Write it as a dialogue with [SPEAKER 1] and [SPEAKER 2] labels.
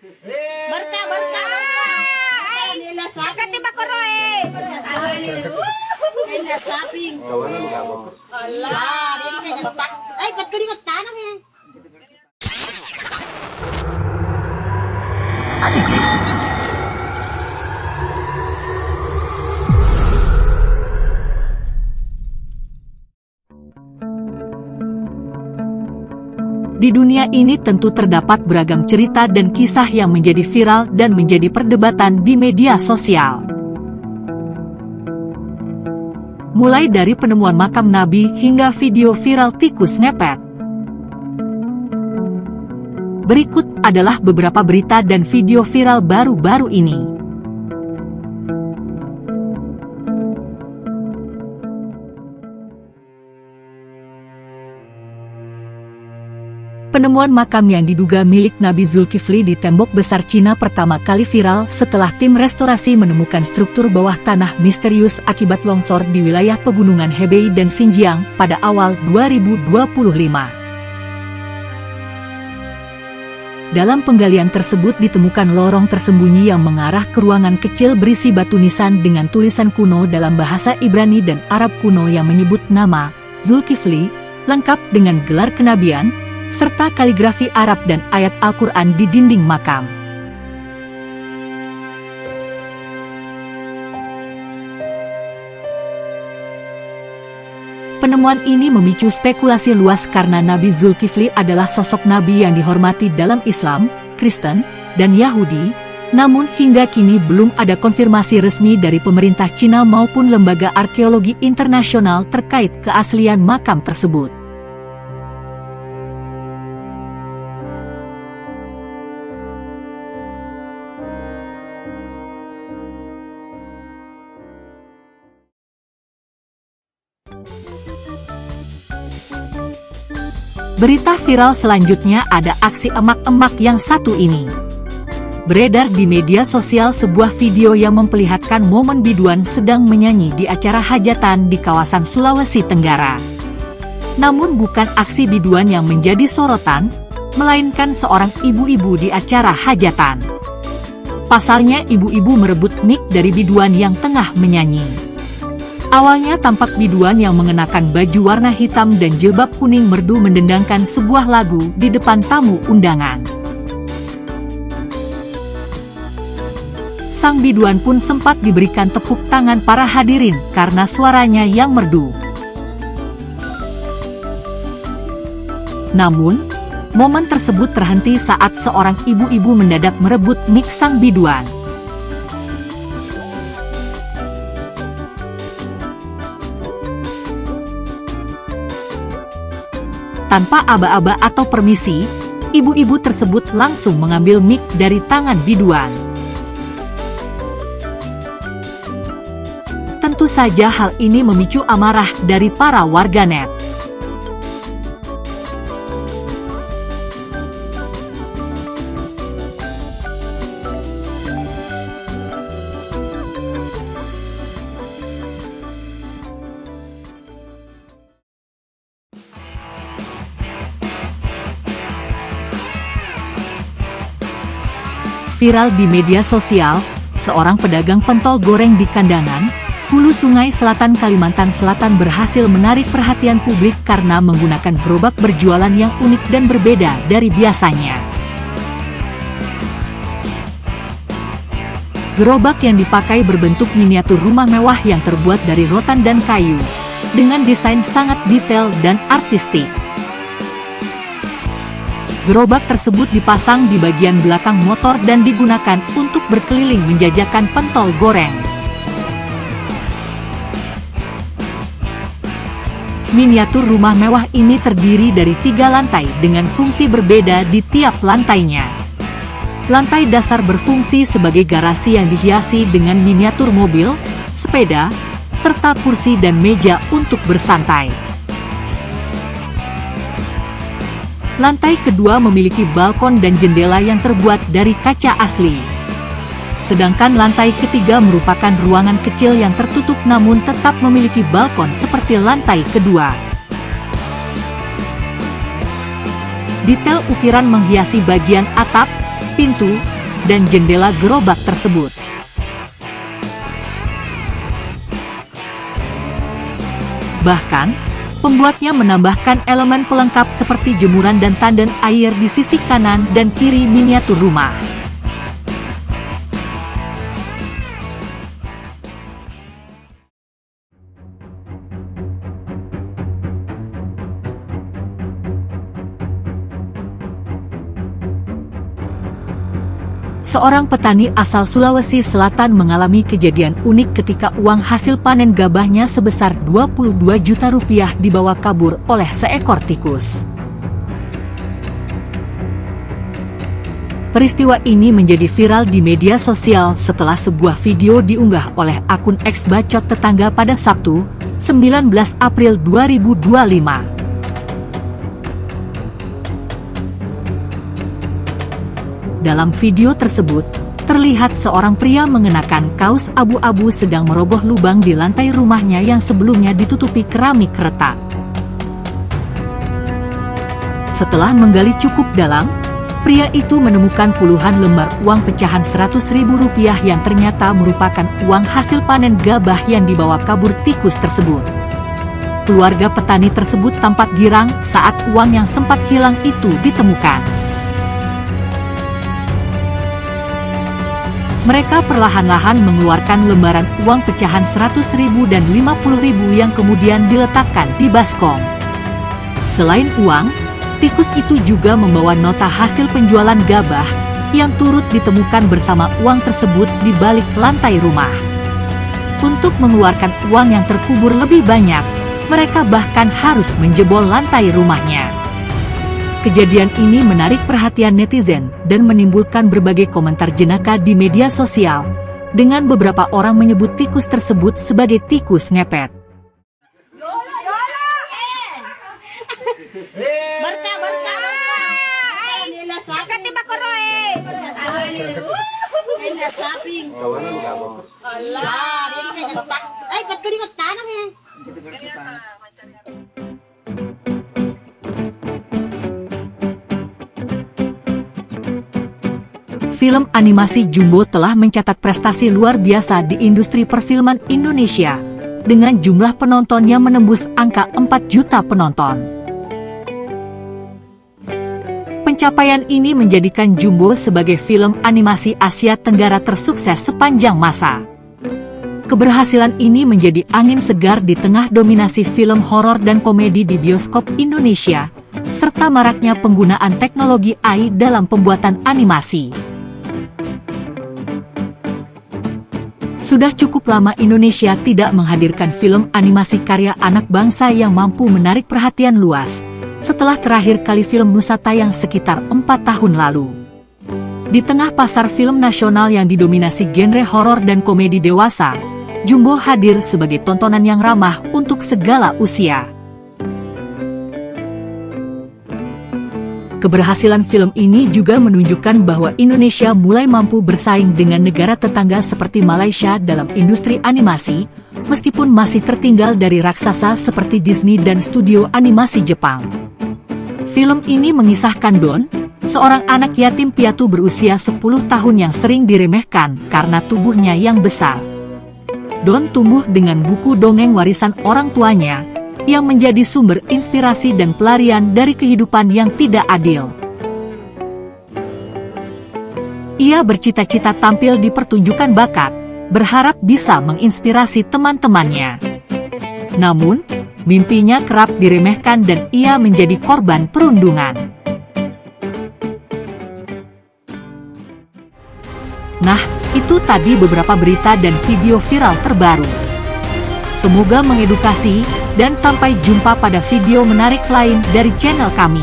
[SPEAKER 1] Berkah, berkah. Nila sapi. Kati ba ko roe? Nila sapi. Allah, ini kan tak. Ay, ba't ko rin ang tanong yan?
[SPEAKER 2] Di dunia ini tentu terdapat beragam cerita dan kisah yang menjadi viral dan menjadi perdebatan di media sosial. Mulai dari penemuan makam Nabi hingga video viral tikus ngepet. Berikut adalah beberapa berita dan video viral baru-baru ini. Penemuan makam yang diduga milik Nabi Zulkifli di tembok besar Cina pertama kali viral setelah tim restorasi menemukan struktur bawah tanah misterius akibat longsor di wilayah pegunungan Hebei dan Xinjiang pada awal 2025. Dalam penggalian tersebut ditemukan lorong tersembunyi yang mengarah ke ruangan kecil berisi batu nisan dengan tulisan kuno dalam bahasa Ibrani dan Arab kuno yang menyebut nama Zulkifli, lengkap dengan gelar kenabian, serta kaligrafi Arab dan ayat Al-Quran di dinding makam. Penemuan ini memicu spekulasi luas karena Nabi Zulkifli adalah sosok nabi yang dihormati dalam Islam, Kristen, dan Yahudi, namun hingga kini belum ada konfirmasi resmi dari pemerintah Cina maupun lembaga arkeologi internasional terkait keaslian makam tersebut. Berita viral selanjutnya ada aksi emak-emak yang satu ini. Beredar di media sosial sebuah video yang memperlihatkan momen biduan sedang menyanyi di acara hajatan di kawasan Sulawesi Tenggara. Namun bukan aksi biduan yang menjadi sorotan, melainkan seorang ibu-ibu di acara hajatan. Pasalnya ibu-ibu merebut mic dari biduan yang tengah menyanyi. Awalnya tampak biduan yang mengenakan baju warna hitam dan jilbab kuning merdu mendendangkan sebuah lagu di depan tamu undangan. Sang biduan pun sempat diberikan tepuk tangan para hadirin karena suaranya yang merdu. Namun, momen tersebut terhenti saat seorang ibu-ibu mendadak merebut mic sang biduan. Tanpa aba-aba atau permisi, ibu-ibu tersebut langsung mengambil mic dari tangan biduan. Tentu saja hal ini memicu amarah dari para warganet. Viral di media sosial, seorang pedagang pentol goreng di Kandangan, Hulu Sungai Selatan Kalimantan Selatan berhasil menarik perhatian publik karena menggunakan gerobak berjualan yang unik dan berbeda dari biasanya. Gerobak yang dipakai berbentuk miniatur rumah mewah yang terbuat dari rotan dan kayu, dengan desain sangat detail dan artistik. Gerobak tersebut dipasang di bagian belakang motor dan digunakan untuk berkeliling menjajakan pentol goreng. Miniatur rumah mewah ini terdiri dari 3 lantai dengan fungsi berbeda di tiap lantainya. Lantai dasar berfungsi sebagai garasi yang dihiasi dengan miniatur mobil, sepeda, serta kursi dan meja untuk bersantai. Lantai kedua memiliki balkon dan jendela yang terbuat dari kaca asli. Sedangkan lantai ketiga merupakan ruangan kecil yang tertutup namun tetap memiliki balkon seperti lantai kedua. Detail ukiran menghiasi bagian atap, pintu, dan jendela gerobak tersebut. Bahkan, pembuatnya menambahkan elemen pelengkap seperti jemuran dan tanden air di sisi kanan dan kiri miniatur rumah. Seorang petani asal Sulawesi Selatan mengalami kejadian unik ketika uang hasil panen gabahnya sebesar 22 juta rupiah dibawa kabur oleh seekor tikus. Peristiwa ini menjadi viral di media sosial setelah sebuah video diunggah oleh akun X Bacot Tetangga pada Sabtu, 19 April 2025. Dalam video tersebut, terlihat seorang pria mengenakan kaos abu-abu sedang merogoh lubang di lantai rumahnya yang sebelumnya ditutupi keramik retak. Setelah menggali cukup dalam, pria itu menemukan puluhan lembar uang pecahan Rp100.000 yang ternyata merupakan uang hasil panen gabah yang dibawa kabur tikus tersebut. Keluarga petani tersebut tampak girang saat uang yang sempat hilang itu ditemukan. Mereka perlahan-lahan mengeluarkan lembaran uang pecahan Rp100.000 dan Rp50.000 yang kemudian diletakkan di baskom. Selain uang, tikus itu juga membawa nota hasil penjualan gabah yang turut ditemukan bersama uang tersebut di balik lantai rumah. Untuk mengeluarkan uang yang terkubur lebih banyak, mereka bahkan harus menjebol lantai rumahnya. Kejadian ini menarik perhatian netizen dan menimbulkan berbagai komentar jenaka di media sosial, dengan beberapa orang menyebut tikus tersebut sebagai tikus ngepet. Film animasi Jumbo telah mencatat prestasi luar biasa di industri perfilman Indonesia, dengan jumlah penonton yang menembus angka 4 juta penonton. Pencapaian ini menjadikan Jumbo sebagai film animasi Asia Tenggara tersukses sepanjang masa. Keberhasilan ini menjadi angin segar di tengah dominasi film horor dan komedi di bioskop Indonesia, serta maraknya penggunaan teknologi AI dalam pembuatan animasi. Sudah cukup lama Indonesia tidak menghadirkan film animasi karya anak bangsa yang mampu menarik perhatian luas, setelah terakhir kali film Nusa tayang sekitar 4 tahun lalu. Di tengah pasar film nasional yang didominasi genre horor dan komedi dewasa, Jumbo hadir sebagai tontonan yang ramah untuk segala usia. Keberhasilan film ini juga menunjukkan bahwa Indonesia mulai mampu bersaing dengan negara tetangga seperti Malaysia dalam industri animasi, meskipun masih tertinggal dari raksasa seperti Disney dan studio animasi Jepang. Film ini mengisahkan Don, seorang anak yatim piatu berusia 10 tahun yang sering diremehkan karena tubuhnya yang besar. Don tumbuh dengan buku dongeng warisan orang tuanya, yang menjadi sumber inspirasi dan pelarian dari kehidupan yang tidak adil. Ia bercita-cita tampil di pertunjukan bakat, berharap bisa menginspirasi teman-temannya. Namun, mimpinya kerap diremehkan dan ia menjadi korban perundungan. Nah, itu tadi beberapa berita dan video viral terbaru. Semoga mengedukasi, dan sampai jumpa pada video menarik lain dari channel kami.